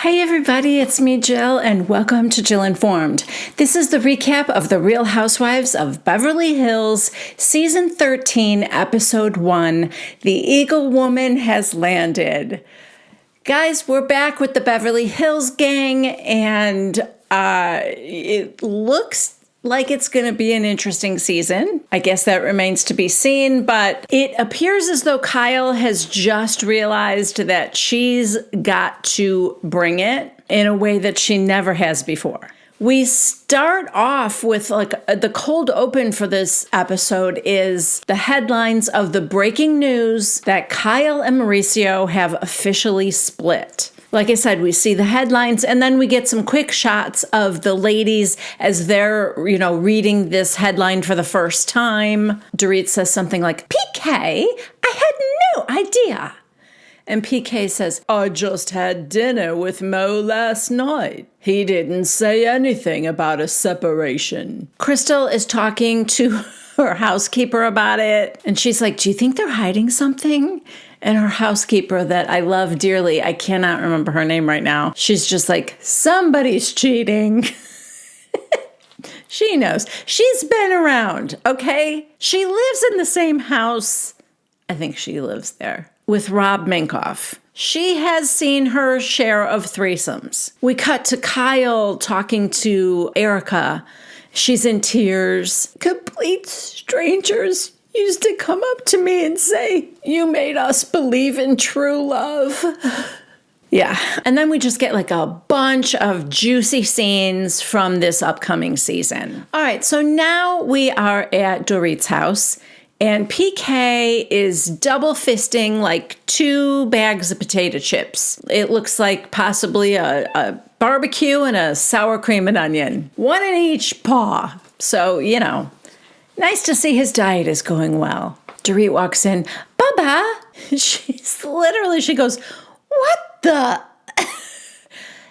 Hey everybody, it's me, Jill, and welcome to Jill Informed. This is the recap of The Real Housewives of Beverly Hills, Season 13, Episode 1, The Eaglewoman Has Landed. Guys, we're back with the Beverly Hills gang, and it looks like it's going to be an interesting season. I guess that remains to be seen, but it appears as though Kyle has just realized that she's got to bring it in a way that she never has before. We start off with the cold open for this episode is the headlines of the breaking news that Kyle and Mauricio have officially split. Like I said, we see the headlines and then we get some quick shots of the ladies as they're, reading this headline for the first time. Dorit says something like, PK, I had no idea. And PK says, I just had dinner with Mo last night. He didn't say anything about a separation. Crystal is talking to her housekeeper about it. And she's like, do you think they're hiding something? And her housekeeper that I love dearly, I cannot remember her name right now. She's just like, somebody's cheating. She knows. She's been around, okay? She lives in the same house. I think she lives there with Rhobh Minkoff. She has seen her share of threesomes. We cut to Kyle talking to Erica. She's in tears. Complete strangers used to come up to me and say, you made us believe in true love. Yeah. And then we just get a bunch of juicy scenes from this upcoming season. All right. So now we are at Dorit's house and PK is double fisting 2 bags of potato chips. It looks like possibly a barbecue and a sour cream and onion. One in each paw. So, nice to see his diet is going well. Dorit walks in. Baba! She goes, what the?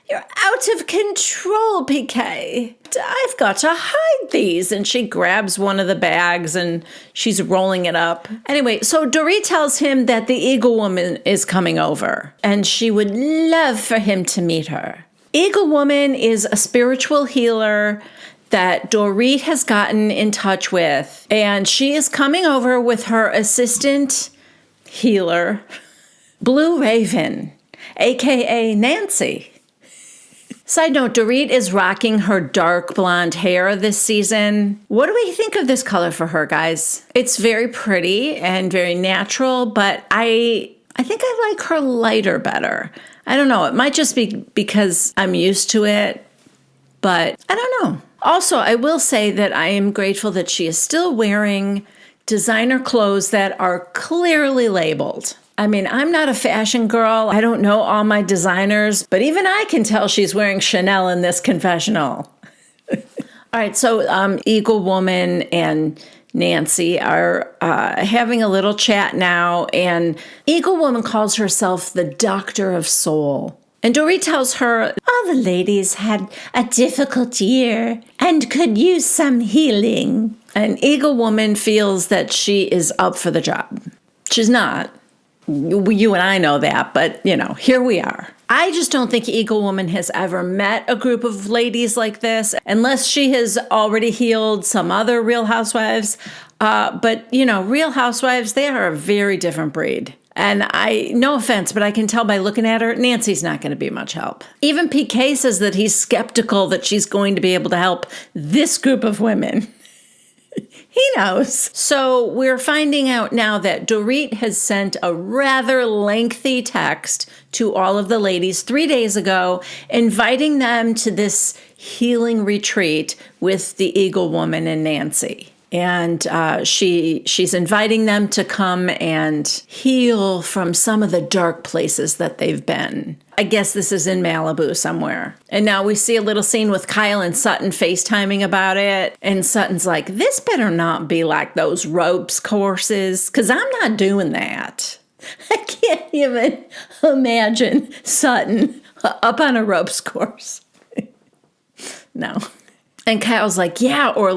You're out of control, PK. I've got to hide these. And she grabs one of the bags and she's rolling it up. Anyway, so Dorit tells him that the Eaglewoman is coming over and she would love for him to meet her. Eaglewoman is a spiritual healer that Dorit has gotten in touch with, and she is coming over with her assistant healer, Blue Raven, aka Nancy. Side note, Dorit is rocking her dark blonde hair this season. What do we think of this color for her, guys? It's very pretty and very natural, but I think I like her lighter better. I don't know. It might just be because I'm used to it, but I don't know. Also, I will say that I am grateful that she is still wearing designer clothes that are clearly labeled. I mean, I'm not a fashion girl. I don't know all my designers, but even I can tell she's wearing Chanel in this confessional. All right, so Eaglewoman and Nancy are having a little chat now, and Eaglewoman calls herself the Doctor of Soul. And Dorit tells her, all the ladies had a difficult year and could use some healing. And Eaglewoman feels that she is up for the job. She's not. You and I know that, but, here we are. I just don't think Eaglewoman has ever met a group of ladies like this, unless she has already healed some other Real Housewives. But, Real Housewives, they are a very different breed. And no offense, but I can tell by looking at her, Nancy's not going to be much help. Even PK says that he's skeptical that she's going to be able to help this group of women. He knows. So we're finding out now that Dorit has sent a rather lengthy text to all of the ladies 3 days ago, inviting them to this healing retreat with the Eaglewoman and Nancy. And she's inviting them to come and heal from some of the dark places that they've been. I guess this is in Malibu somewhere. And now we see a little scene with Kyle and Sutton FaceTiming about it. And Sutton's like, this better not be like those ropes courses, because I'm not doing that. I can't even imagine Sutton up on a ropes course. No. And Kyle's like, yeah, or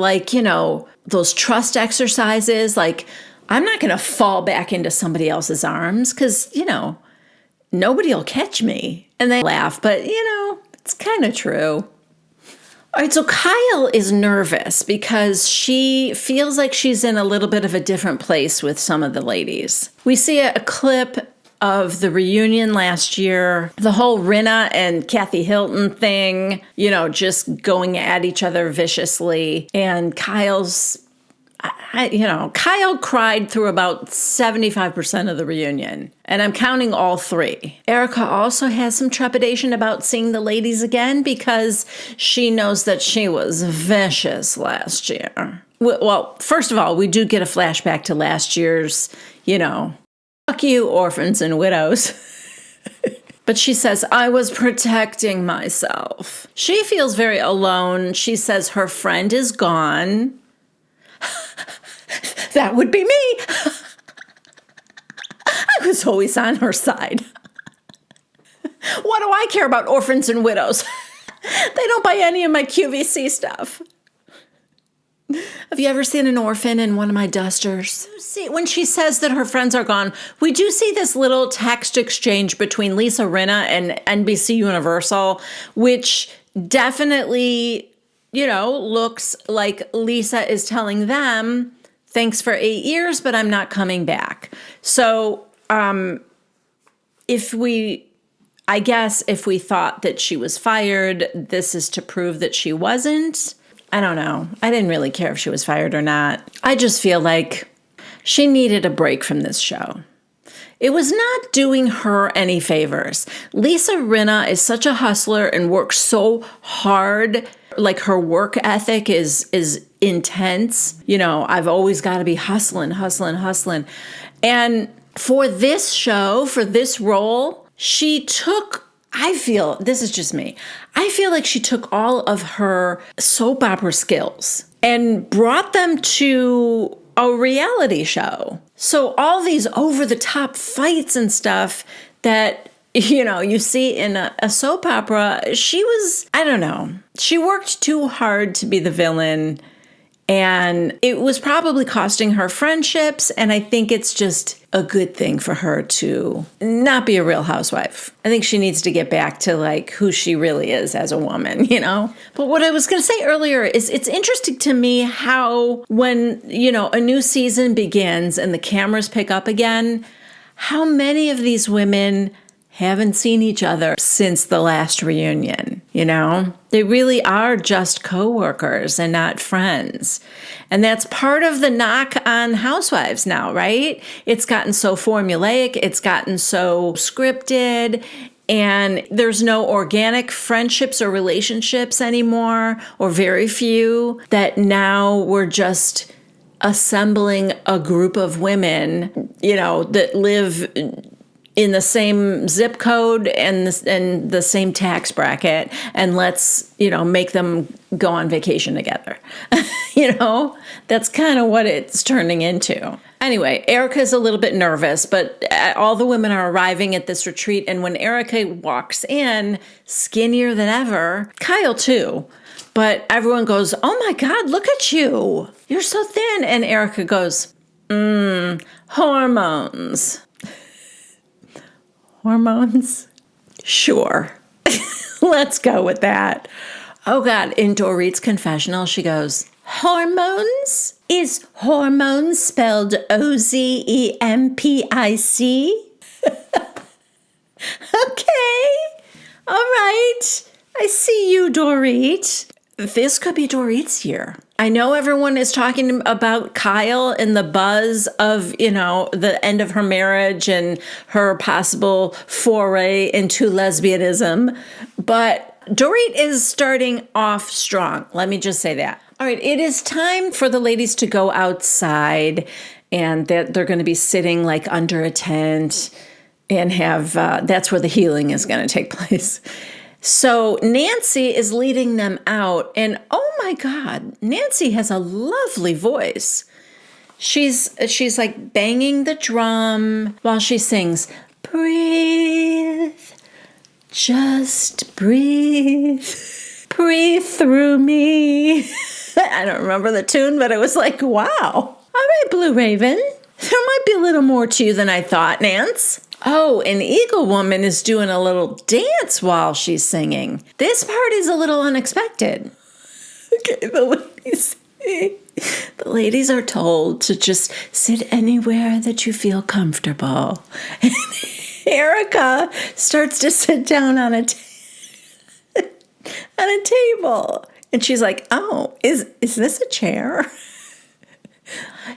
those trust exercises, I'm not going to fall back into somebody else's arms because, nobody will catch me. And they laugh, but it's kind of true. All right, so Kyle is nervous because she feels like she's in a little bit of a different place with some of the ladies. We see a clip of the reunion last year, the whole Rinna and Kathy Hilton thing, just going at each other viciously. And Kyle cried through about 75% of the reunion. And I'm counting all three. Erica also has some trepidation about seeing the ladies again because she knows that she was vicious last year. Well, first of all, we do get a flashback to last year's, fuck you, orphans and widows. But she says, I was protecting myself. She feels very alone. She says her friend is gone. That would be me. I was always on her side. What do I care about orphans and widows? They don't buy any of my QVC stuff. Have you ever seen an orphan in one of my dusters? See, when she says that her friends are gone, we do see this little text exchange between Lisa Rinna and NBC Universal, which definitely, looks like Lisa is telling them, thanks for 8 years, but I'm not coming back. So if we thought that she was fired, this is to prove that she wasn't. I don't know. I didn't really care if she was fired or not. I just feel like she needed a break from this show. It was not doing her any favors. Lisa Rinna is such a hustler and works so hard. Like, her work ethic is intense. I've always got to be hustling. And for this show, for this role, she took, this is just me, I feel like she took all of her soap opera skills and brought them to a reality show. So all these over-the-top fights and stuff that, you see in a soap opera, she worked too hard to be the villain. And it was probably costing her friendships. And I think it's just a good thing for her to not be a real housewife. I think she needs to get back to who she really is as a woman, But what I was going to say earlier is it's interesting to me how when, a new season begins and the cameras pick up again, how many of these women haven't seen each other since the last reunion, They really are just coworkers and not friends. And that's part of the knock on Housewives now, right? It's gotten so formulaic, it's gotten so scripted, and there's no organic friendships or relationships anymore, or very few, that now we're just assembling a group of women, that live in the same zip code and the same tax bracket, and let's, make them go on vacation together. That's kind of what it's turning into. Anyway, Erica's a little bit nervous, but all the women are arriving at this retreat, and when Erica walks in, skinnier than ever, Kyle too, but everyone goes, oh my God, look at you. You're so thin. And Erica goes, hormones. Hormones? Sure. Let's go with that. Oh God, in Dorit's confessional, she goes, hormones? Is hormones spelled Ozempic? Okay. All right. I see you, Dorit. This could be Dorit's year. I know everyone is talking about Kyle and the buzz of, the end of her marriage and her possible foray into lesbianism, but Dorit is starting off strong. Let me just say that. All right, it is time for the ladies to go outside, and they're going to be sitting under a tent and have, that's where the healing is going to take place. So Nancy is leading them out, and oh my God, Nancy has a lovely voice. She's banging the drum while she sings, breathe, just breathe, breathe through me. I don't remember the tune, but it was wow. All right, Blue Raven, there might be a little more to you than I thought, Nance. Oh, and Eaglewoman is doing a little dance while she's singing. This part is a little unexpected. Okay, the ladies are told to just sit anywhere that you feel comfortable. And Erica starts to sit down on a table. And she's like, oh, is this a chair?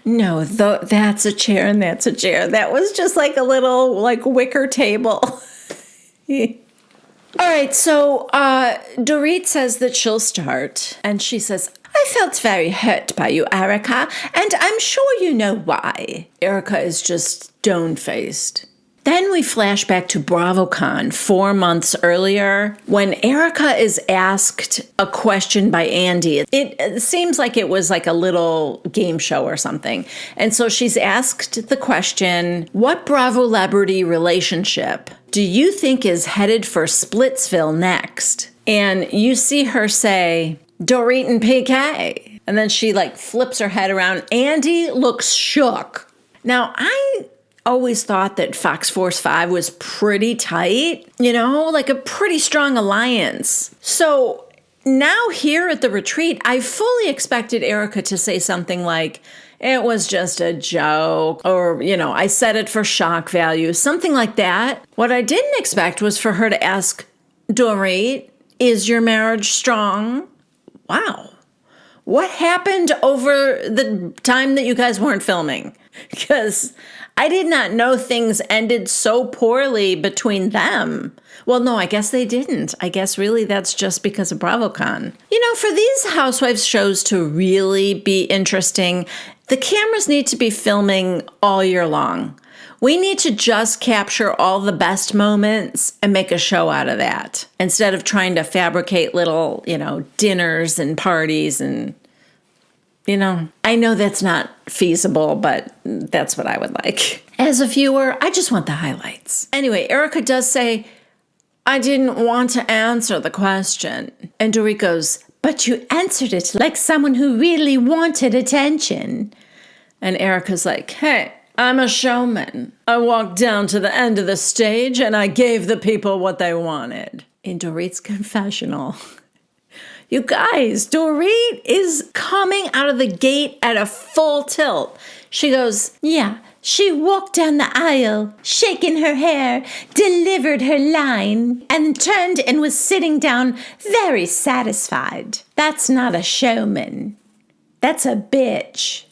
No, that's a chair and that's a chair. That was just like a little like wicker table. All right, so Dorit says that she'll start. And she says, I felt very hurt by you, Erica, and I'm sure you know why. Erica is just stone-faced. Then we flash back to BravoCon 4 months earlier when Erica is asked a question by Andy. It seems like it was like a little game show or something. And so she's asked the question, what Bravo celebrity relationship do you think is headed for Splitsville next? And you see her say, Dorit and PK. And then she like flips her head around. Andy looks shook. Now, I always thought that Fox Force 5 was pretty tight, like a pretty strong alliance. So now here at the retreat, I fully expected Erica to say something like, it was just a joke, or, I said it for shock value, something like that. What I didn't expect was for her to ask, Dorit, is your marriage strong? Wow. What happened over the time that you guys weren't filming? Because I did not know things ended so poorly between them. Well, no, I guess they didn't. I guess really that's just because of BravoCon. For these Housewives shows to really be interesting, the cameras need to be filming all year long. We need to just capture all the best moments and make a show out of that instead of trying to fabricate little, dinners and parties and, I know that's not feasible, but that's what I would like. As a viewer, I just want the highlights. Anyway, Erica does say, I didn't want to answer the question. And Dorit goes, but you answered it like someone who really wanted attention. And Erica's like, hey, I'm a showman. I walked down to the end of the stage and I gave the people what they wanted. In Dorit's confessional, you guys, Dorit is coming out of the gate at a full tilt. She goes, yeah, she walked down the aisle, shaking her hair, delivered her line, and turned and was sitting down very satisfied. That's not a showman. That's a bitch.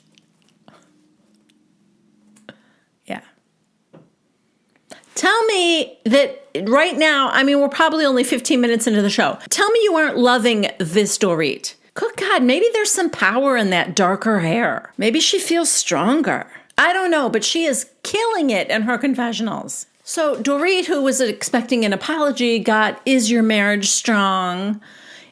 Tell me that right now, we're probably only 15 minutes into the show. Tell me you aren't loving this Dorit. Good God, maybe there's some power in that darker hair. Maybe she feels stronger. I don't know, but she is killing it in her confessionals. So Dorit, who was expecting an apology, got, is your marriage strong?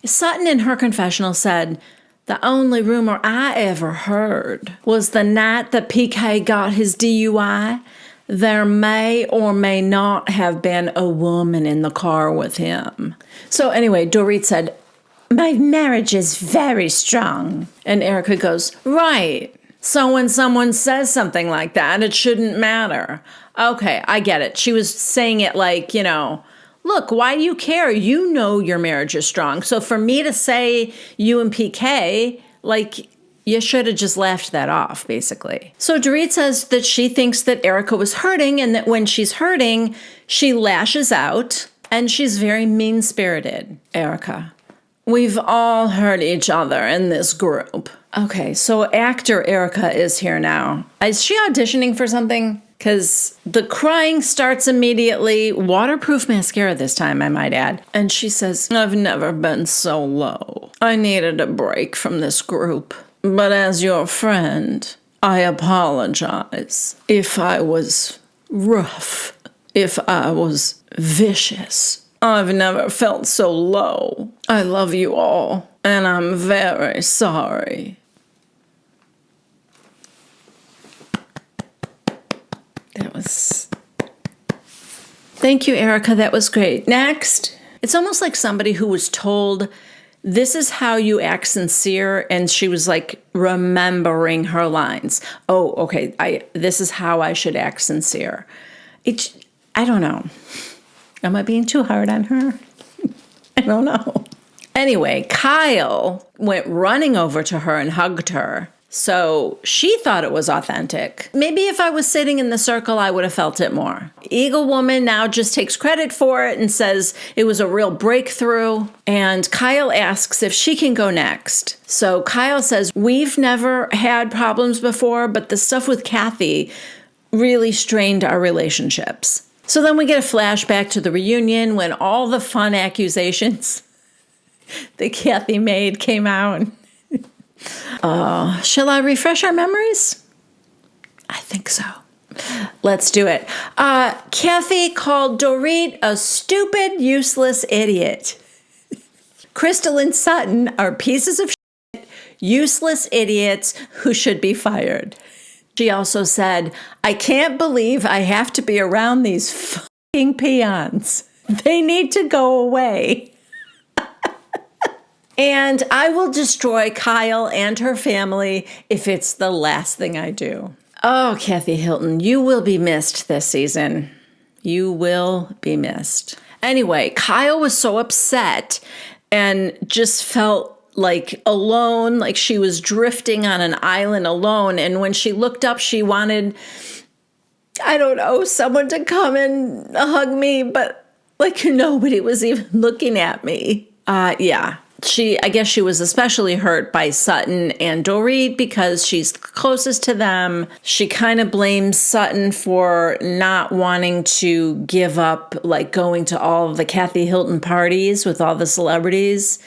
Sutton in her confessional said, the only rumor I ever heard was the night that PK got his DUI, there may or may not have been a woman in the car with him. So anyway, Dorit said, my marriage is very strong. And Erica goes, right. So when someone says something like that, it shouldn't matter. Okay, I get it. She was saying it like, look, why do you care? You know your marriage is strong. So for me to say you and PK, you should have just laughed that off, basically. So Dorit says that she thinks that Erica was hurting and that when she's hurting, she lashes out and she's very mean-spirited. Erica, we've all hurt each other in this group. Okay, so actor Erica is here now. Is she auditioning for something? Because the crying starts immediately. Waterproof mascara this time, I might add. And she says, I've never been so low. I needed a break from this group. But as your friend, I apologize if I was rough, if I was vicious. I've never felt so low. I love you all, and I'm very sorry. Thank you, Erica. That was great. Next, it's almost like somebody who was told, this is how you act sincere, and she was remembering her lines. Oh, okay, this is how I should act sincere. I don't know. Am I being too hard on her? I don't know. Anyway, Kyle went running over to her and hugged her. So she thought it was authentic. Maybe if I was sitting in the circle, I would have felt it more. Eaglewoman now just takes credit for it and says it was a real breakthrough. And Kyle asks if she can go next. So Kyle says, we've never had problems before, but the stuff with Kathy really strained our relationships. So then we get a flashback to the reunion when all the fun accusations that Kathy made came out. Shall I refresh our memories? I think so. Let's do it. Kathy called Dorit a stupid, useless idiot. Crystal and Sutton are pieces of shit, useless idiots who should be fired. She also said, I can't believe I have to be around these fucking peons. They need to go away. And I will destroy Kyle and her family if it's the last thing I do. Oh, Kathy Hilton, you will be missed this season. You will be missed. Anyway, Kyle was so upset and just felt like alone, like she was drifting on an island alone. And when she looked up, she wanted, I don't know, someone to come and hug me, but like nobody was even looking at me. Yeah. I guess she was especially hurt by Sutton and Dorit because she's closest to them. She kind of blames Sutton for not wanting to give up, like going to all of the Kathy Hilton parties with all the celebrities,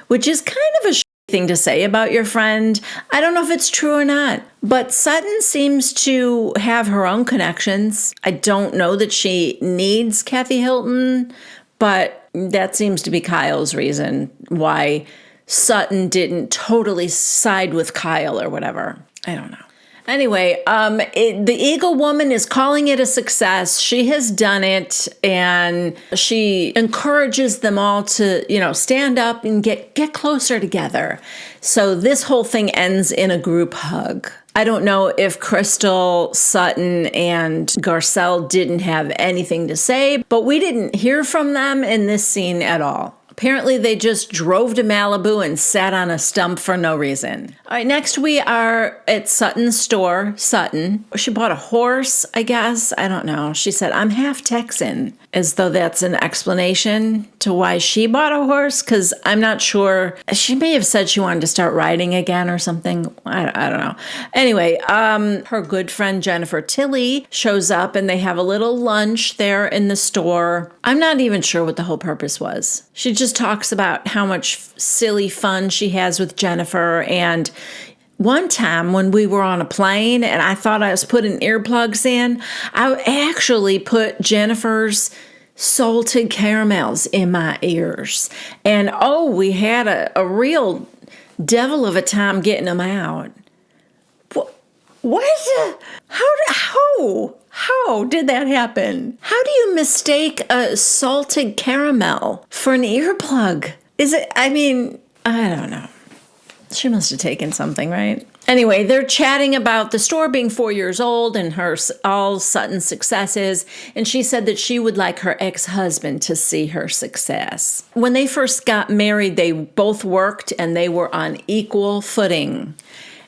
which is kind of a thing to say about your friend. I don't know if it's true or not, but Sutton seems to have her own connections. I don't know that she needs Kathy Hilton, but that seems to be Kyle's reason why Sutton didn't totally side with Kyle or whatever. I don't know. Anyway, the Eaglewoman is calling it a success. She has done it, and she encourages them all to, stand up and get closer together. So this whole thing ends in a group hug. I don't know if Crystal, Sutton, and Garcel didn't have anything to say, but we didn't hear from them in this scene at all. Apparently, they just drove to Malibu and sat on a stump for no reason. All right, next we are at Sutton's store. Sutton. She bought a horse, I guess. I don't know. She said, I'm half Texan, as though that's an explanation to why she bought a horse, because I'm not sure. She may have said she wanted to start riding again or something. I don't know. Anyway, her good friend Jennifer Tilly shows up, and they have a little lunch there in the store. I'm not even sure what the whole purpose was. She just talks about how much silly fun she has with Jennifer. And one time when we were on a plane and I thought I was putting earplugs in, I actually put Jennifer's salted caramels in my ears. And we had a real devil of a time getting them out. What? How did that happen? How do you mistake a salted caramel for an earplug? I don't know. She must have taken something, right? Anyway, they're chatting about the store being 4 years old and all Sutton's successes. And she said that she would like her ex-husband to see her success. When they first got married, they both worked and they were on equal footing.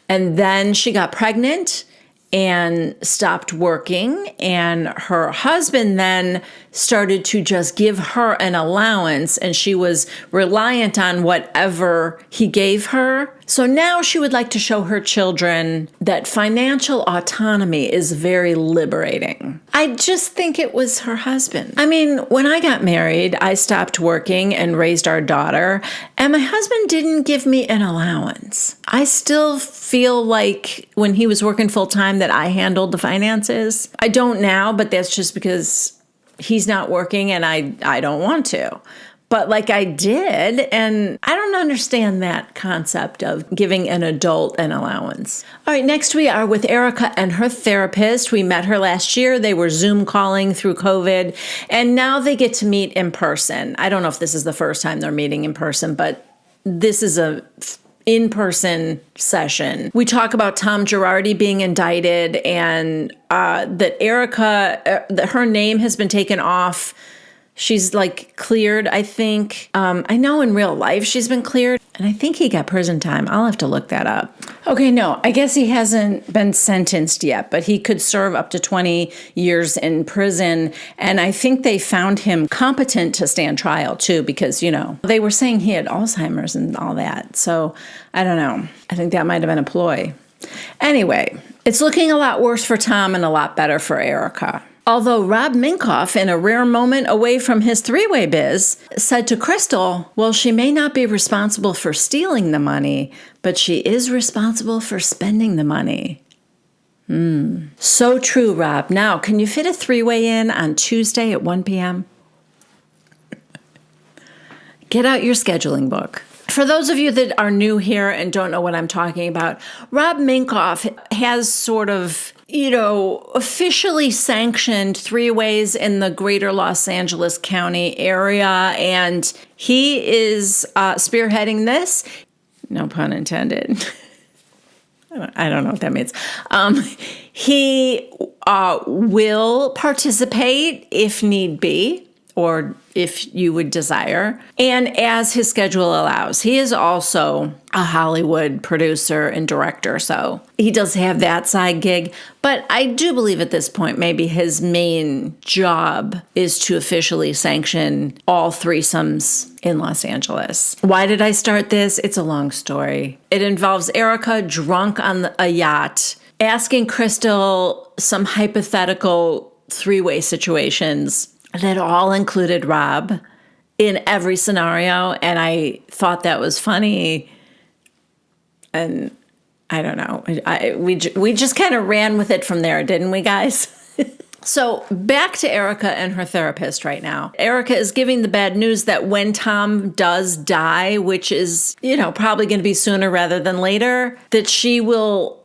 And then she got pregnant and stopped working, and her husband then started to just give her an allowance, and she was reliant on whatever he gave her. So now she would like to show her children that financial autonomy is very liberating. I just think it was her husband. I mean, when I got married, I stopped working and raised our daughter, and my husband didn't give me an allowance. I still feel like when he was working full time that I handled the finances. I don't now, but that's just because he's not working and I don't want to. But like I did, and I don't understand that concept of giving an adult an allowance. All right, next we are with Erica and her therapist. We met her last year. They were Zoom calling through COVID, and now they get to meet in person. I don't know if this is the first time they're meeting in person, but this is a in-person session. We talk about Tom Girardi being indicted and that Erica, that her name has been taken off. She's like cleared, I think. I know in real life she's been cleared, and I think he got prison time. I'll have to look that up. Okay, no, I guess he hasn't been sentenced yet, but he could serve up to 20 years in prison. And I think they found him competent to stand trial too, because, you know, they were saying he had Alzheimer's and all that. So I don't know. I think that might have been a ploy. Anyway, it's looking a lot worse for Tom and a lot better for Erica. Although Rhobh Minkoff, in a rare moment away from his three-way biz, said to Crystal, well, she may not be responsible for stealing the money, but she is responsible for spending the money. So true, Rob. Now, can you fit a three-way in on Tuesday at 1 p.m.? Get out your scheduling book. For those of you that are new here and don't know what I'm talking about, Rhobh Minkoff has sort of, you know, officially sanctioned three-ways in the greater Los Angeles County area, and he is spearheading this. No pun intended. I don't know what that means. He will participate if need be, or if you would desire, and as his schedule allows. He is also a Hollywood producer and director, so he does have that side gig. But I do believe at this point, maybe his main job is to officially sanction all threesomes in Los Angeles. Why did I start this? It's a long story. It involves Erica drunk on a yacht, asking Crystal some hypothetical three-way situations that all included Rhobh in every scenario, and I thought that was funny. And I don't know, we just kind of ran with it from there, didn't we, guys? So back to Erica and her therapist right now. Erica is giving the bad news that when Tom does die, which is, you know, probably going to be sooner rather than later, that she will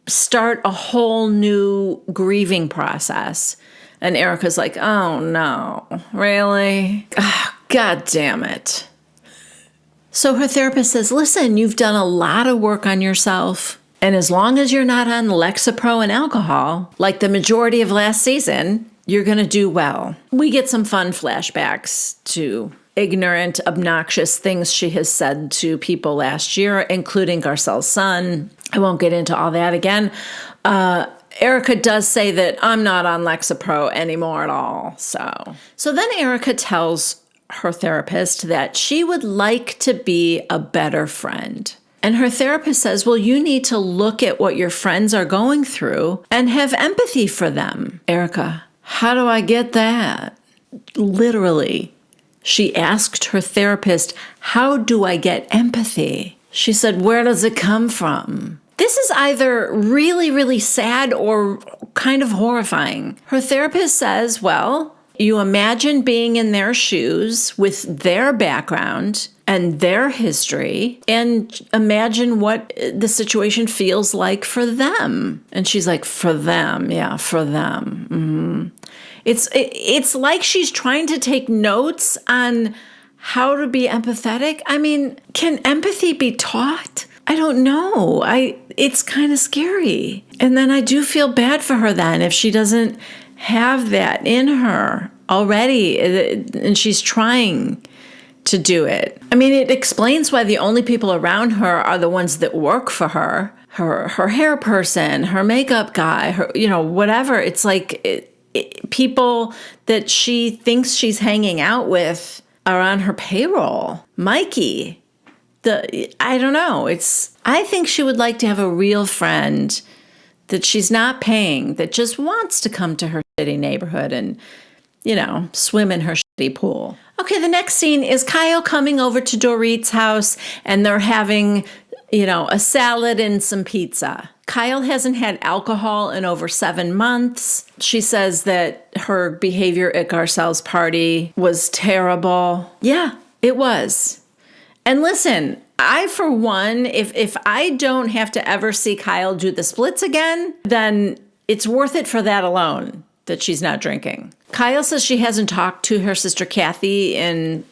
start a whole new grieving process. And Erica's like, oh no, really? Oh, God damn it. So her therapist says, listen, you've done a lot of work on yourself. And as long as you're not on Lexapro and alcohol, like the majority of last season, you're going to do well. We get some fun flashbacks to ignorant, obnoxious things she has said to people last year, including Garcel's son. I won't get into all that again. Erica does say that I'm not on Lexapro anymore at all. So then Erica tells her therapist that she would like to be a better friend. And her therapist says, well, you need to look at what your friends are going through and have empathy for them. Erica, how do I get that? Literally, she asked her therapist, how do I get empathy? She said, where does it come from? This is either really, really sad or kind of horrifying. Her therapist says, well, you imagine being in their shoes with their background and their history, and imagine what the situation feels like for them. And she's like, for them, yeah, for them. Mm-hmm. It's like she's trying to take notes on how to be empathetic. I mean, can empathy be taught? I don't know. It's kind of scary. And then I do feel bad for her then if she doesn't have that in her already and she's trying to do it. I mean, it explains why the only people around her are the ones that work for her. Her hair person, her makeup guy, her, you know, whatever. It's like people that she thinks she's hanging out with are on her payroll. Mikey. I don't know. I think she would like to have a real friend that she's not paying, that just wants to come to her shitty neighborhood and, you know, swim in her shitty pool. Okay, the next scene is Kyle coming over to Dorit's house, and they're having, you know, a salad and some pizza. Kyle hasn't had alcohol in over 7 months. She says that her behavior at Garcel's party was terrible. Yeah, it was. And listen, I, for one, if I don't have to ever see Kyle do the splits again, then it's worth it for that alone, that she's not drinking. Kyle says she hasn't talked to her sister Kathy in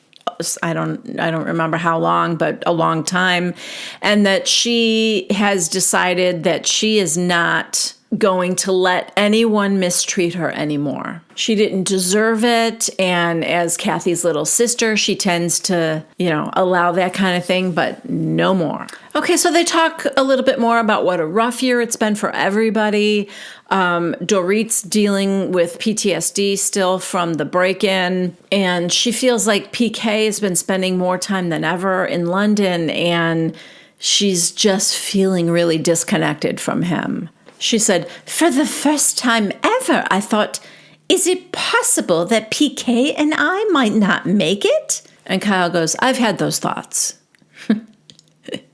I don't remember how long, but a long time. And that she has decided that she is not going to let anyone mistreat her anymore. She didn't deserve it. And as Kathy's little sister, she tends to, allow that kind of thing, but no more. Okay, so they talk a little bit more about what a rough year it's been for everybody. Dorit's dealing with PTSD still from the break-in, and she feels like PK has been spending more time than ever in London, and she's just feeling really disconnected from him. She said, "For the first time ever, I thought, is it possible that PK and I might not make it?" And Kyle goes, "I've had those thoughts."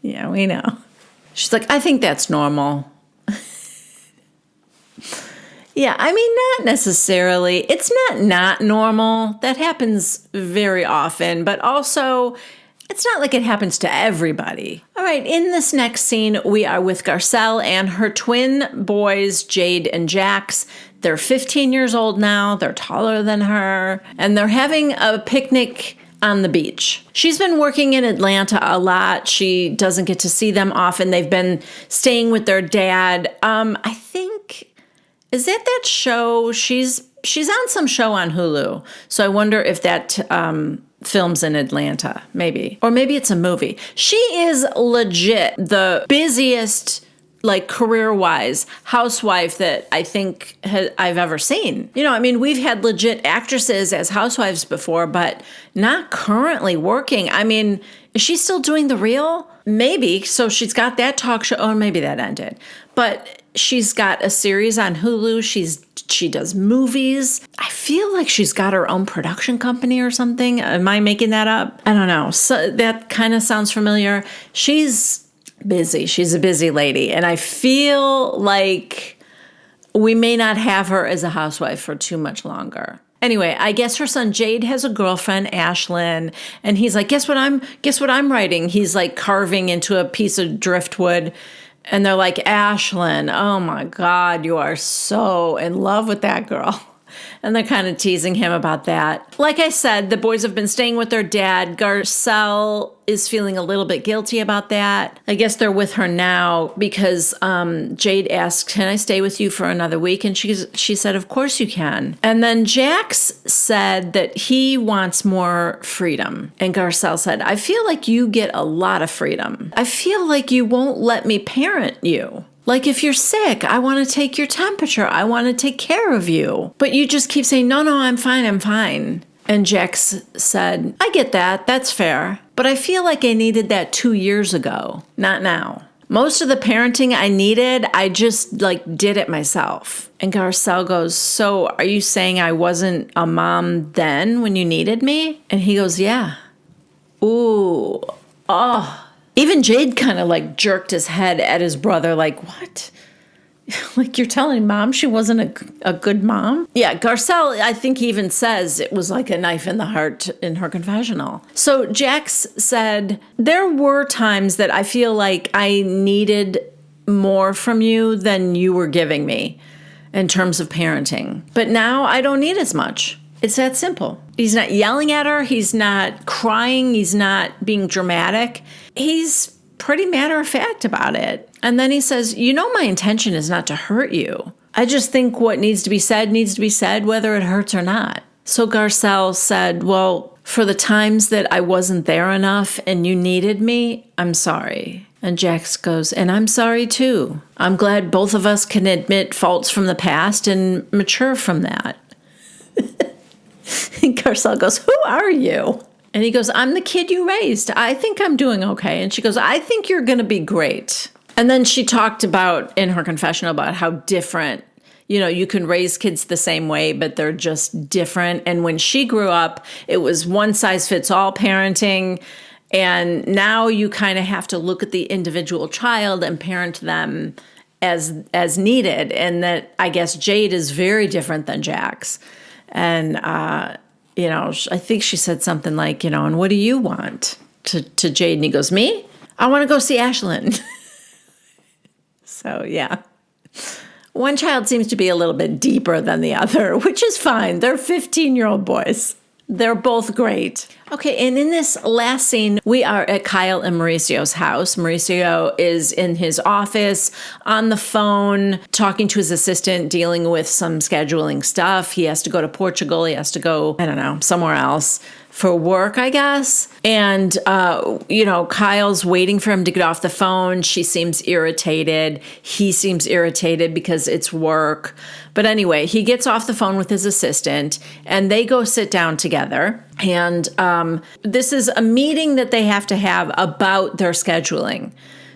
Yeah, we know. She's like, "I think that's normal." Yeah, I mean, not necessarily. It's not normal. That happens very often, but also it's not like it happens to everybody. All right, in this next scene, we are with Garcel and her twin boys, Jade and Jax. They're 15 years old now. They're taller than her, and they're having a picnic on the beach. She's been working in Atlanta a lot. She doesn't get to see them often. They've been staying with their dad. I think, is that show? She's on some show on Hulu. So I wonder if that films in Atlanta, maybe. Or maybe it's a movie. She is legit the busiest, like career-wise, housewife that I think I've ever seen. We've had legit actresses as housewives before, but not currently working. Is she still doing The Real? Maybe. So she's got that talk show. Oh, maybe that ended. But she's got a series on Hulu. She does movies. I feel like she's got her own production company or something. Am I making that up? I don't know. So that kind of sounds familiar. She's busy. She's a busy lady. And I feel like we may not have her as a housewife for too much longer. Anyway, I guess her son Jade has a girlfriend, Ashlyn, and he's like, guess what I'm writing? He's like carving into a piece of driftwood. And they're like, "Ashlyn, oh my God, you are so in love with that girl." And they're kind of teasing him about that. Like I said, the boys have been staying with their dad. Garcel is feeling a little bit guilty about that. I guess they're with her now because Jade asked, "Can I stay with you for another week?" And she said, "Of course you can." And then Jax said that he wants more freedom. And Garcel said, "I feel like you get a lot of freedom. I feel like you won't let me parent you. Like if you're sick, I want to take your temperature. I want to take care of you. But you just keep saying, no, I'm fine. And Jax said, "I get that. That's fair. But I feel like I needed that 2 years ago, not now. Most of the parenting I needed, I just did it myself." And Garcel goes, "So are you saying I wasn't a mom then when you needed me?" And he goes, "Yeah." Ooh. Oh. Even Jade kind of jerked his head at his brother like, "What? Like you're telling mom she wasn't a good mom?" Yeah, Garcel, I think he even says it was like a knife in the heart in her confessional. So Jax said, "There were times that I feel like I needed more from you than you were giving me in terms of parenting. But now I don't need as much. It's that simple." He's not yelling at her. He's not crying. He's not being dramatic. He's pretty matter of fact about it. And then he says, "My intention is not to hurt you. I just think what needs to be said, whether it hurts or not." So Garcel said, "Well, for the times that I wasn't there enough and you needed me, I'm sorry." And Jax goes, "And I'm sorry too. I'm glad both of us can admit faults from the past and mature from that." And Garcel goes, "Who are you?" And he goes, "I'm the kid you raised. I think I'm doing okay." And she goes, "I think you're going to be great." And then she talked about, in her confessional, about how different, you can raise kids the same way, but they're just different. And when she grew up, it was one size fits all parenting. And now you kind of have to look at the individual child and parent them as needed. And that, I guess, Jade is very different than Jax. And, I think she said something like, "And what do you want?" to Jade. And he goes, "Me? I want to go see Ashlyn." So, yeah. One child seems to be a little bit deeper than the other, which is fine. They're 15-year-old boys. They're both great. Okay, and in this last scene, we are at Kyle and Mauricio's house. Mauricio is in his office on the phone, talking to his assistant, dealing with some scheduling stuff. He has to go to Portugal. He has to go, I don't know, somewhere else for work, I guess. And, Kyle's waiting for him to get off the phone. She seems irritated. He seems irritated because it's work. But anyway, he gets off the phone with his assistant and they go sit down together. And this is a meeting that they have to have about their scheduling.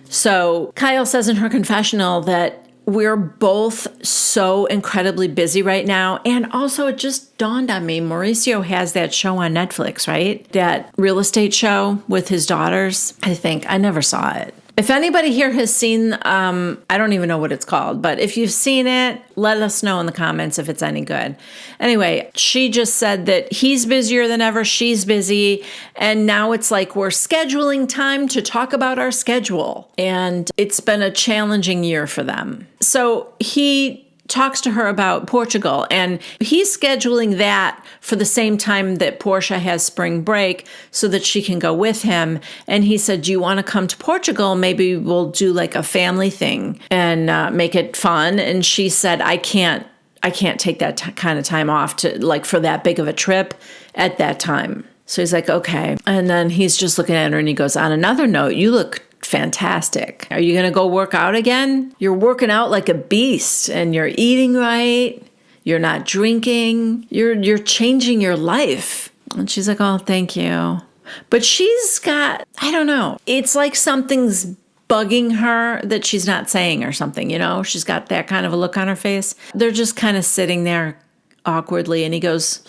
So Kyle says in her confessional that we're both so incredibly busy right now. And also, it just dawned on me, Mauricio has that show on Netflix, right? That real estate show with his daughters. I think. I never saw it. If anybody here has seen, I don't even know what it's called, but if you've seen it, let us know in the comments if it's any good. Anyway, she just said that he's busier than ever, she's busy, and now it's like we're scheduling time to talk about our schedule. And it's been a challenging year for them. So he talks to her about Portugal, and he's scheduling that for the same time that Portia has spring break so that she can go with him. And he said, do you want to come to Portugal? Maybe we'll do like a family thing and make it fun. And she said, I can't take that kind of time off to like for that big of a trip at that time. So he's like, okay. And then he's just looking at her and he goes, on another note, you look fantastic. Are you going to go work out again? You're working out like a beast and you're eating right. You're not drinking. You're changing your life. And she's like, oh, thank you. But she's got, I don't know. It's like something's bugging her that she's not saying or something, She's got that kind of a look on her face. They're just kind of sitting there awkwardly. And he goes,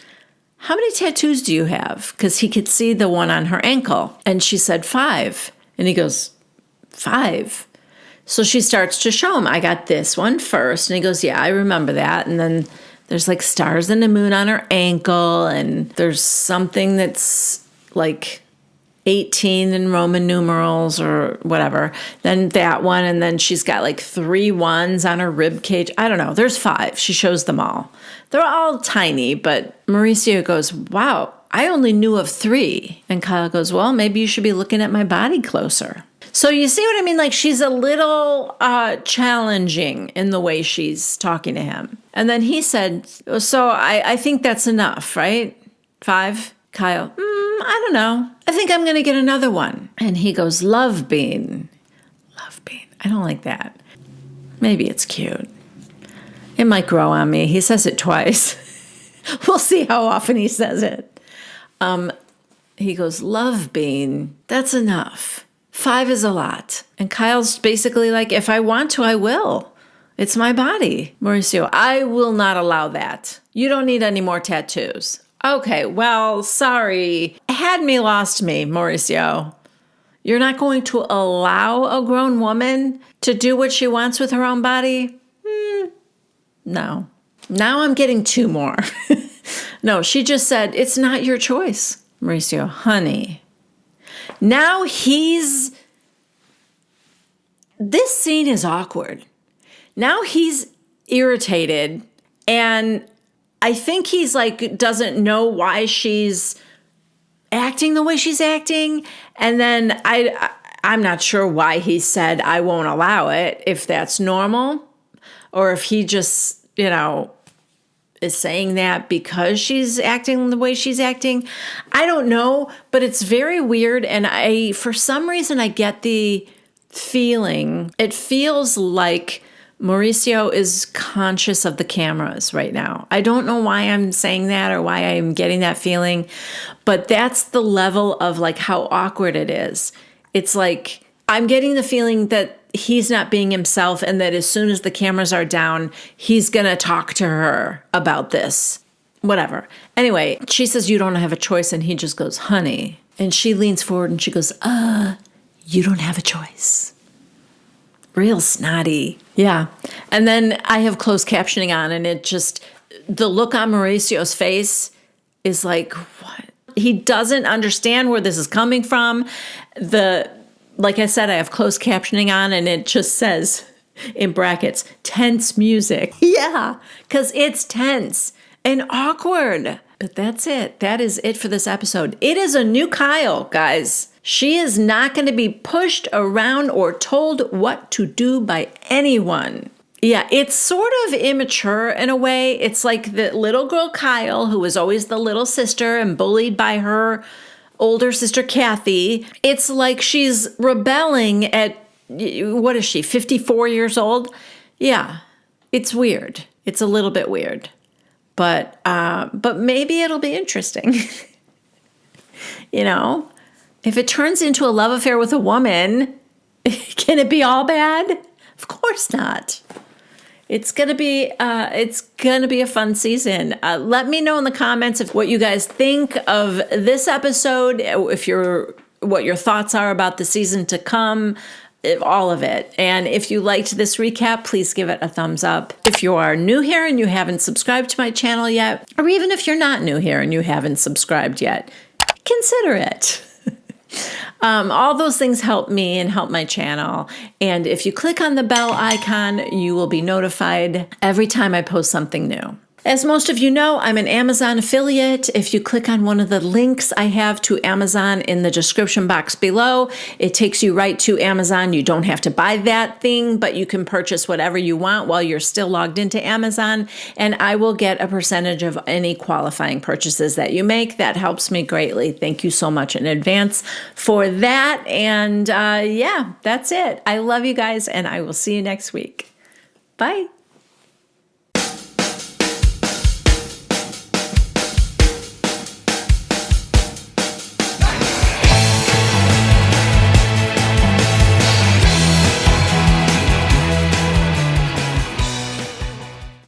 how many tattoos do you have? Because he could see the one on her ankle. And she said 5. And he goes, 5. So she starts to show him, I got this one first. And he goes, yeah, I remember that. And then there's like stars and the moon on her ankle. And there's something that's like 18 in Roman numerals or whatever. Then that one. And then she's got like 3 ones on her rib cage. I don't know. There's 5. She shows them all. They're all tiny. But Mauricio goes, wow, I only knew of 3. And Kyle goes, well, maybe you should be looking at my body closer. So you see what I mean? Like she's a little challenging in the way she's talking to him. And then he said, so I think that's enough, right? 5? Kyle, I don't know. I think I'm going to get another one. And he goes, love bean. Love bean. I don't like that. Maybe it's cute. It might grow on me. He says it twice. We'll see how often he says it. He goes, love bean. That's enough. 5 is a lot. And Kyle's basically like, if I want to, I will. It's my body. Mauricio, I will not allow that. You don't need any more tattoos. Okay, well, sorry. Had me, lost me, Mauricio. You're not going to allow a grown woman to do what she wants with her own body? No. Now I'm getting 2 more. No, she just said, it's not your choice. Mauricio, honey. Now this scene is awkward. Now he's irritated, and I think he's like, doesn't know why she's acting the way she's acting. And then I'm not sure why he said, I won't allow it, if that's normal, or if he just, is saying that because she's acting the way she's acting. I don't know, but it's very weird. And for some reason, I get the feeling, it feels like Mauricio is conscious of the cameras right now. I don't know why I'm saying that or why I'm getting that feeling, but that's the level of like how awkward it is. It's like, I'm getting the feeling that he's not being himself and that as soon as the cameras are down, he's going to talk to her about this. Whatever. Anyway, she says, you don't have a choice. And he just goes, honey. And she leans forward and she goes, you don't have a choice. Real snotty. Yeah. And then I have closed captioning on, and it just, the look on Mauricio's face is like, what? He doesn't understand where this is coming from. Like I said, I have closed captioning on, and it just says in brackets, tense music. Yeah, because it's tense and awkward. But that's it. That is it for this episode. It is a new Kyle, guys. She is not going to be pushed around or told what to do by anyone. Yeah, it's sort of immature in a way. It's like the little girl Kyle, who was always the little sister and bullied by her older sister Kathy. It's like she's rebelling at, what is she, 54 years old? Yeah, it's weird. It's a little bit weird. But maybe it'll be interesting. You know, if it turns into a love affair with a woman, can it be all bad? Of course not. It's gonna be a fun season. Let me know in the comments what you guys think of this episode. What your thoughts are about the season to come. All of it. And if you liked this recap, please give it a thumbs up. If you are new here and you haven't subscribed to my channel yet, or even if you're not new here and you haven't subscribed yet, consider it. All those things help me and help my channel. And if you click on the bell icon, you will be notified every time I post something new. As most of you know, I'm an Amazon affiliate. If you click on one of the links I have to Amazon in the description box below, it takes you right to Amazon. You don't have to buy that thing, but you can purchase whatever you want while you're still logged into Amazon, and I will get a percentage of any qualifying purchases that you make. That helps me greatly. Thank you so much in advance for that. And yeah, that's it. I love you guys, and I will see you next week. Bye.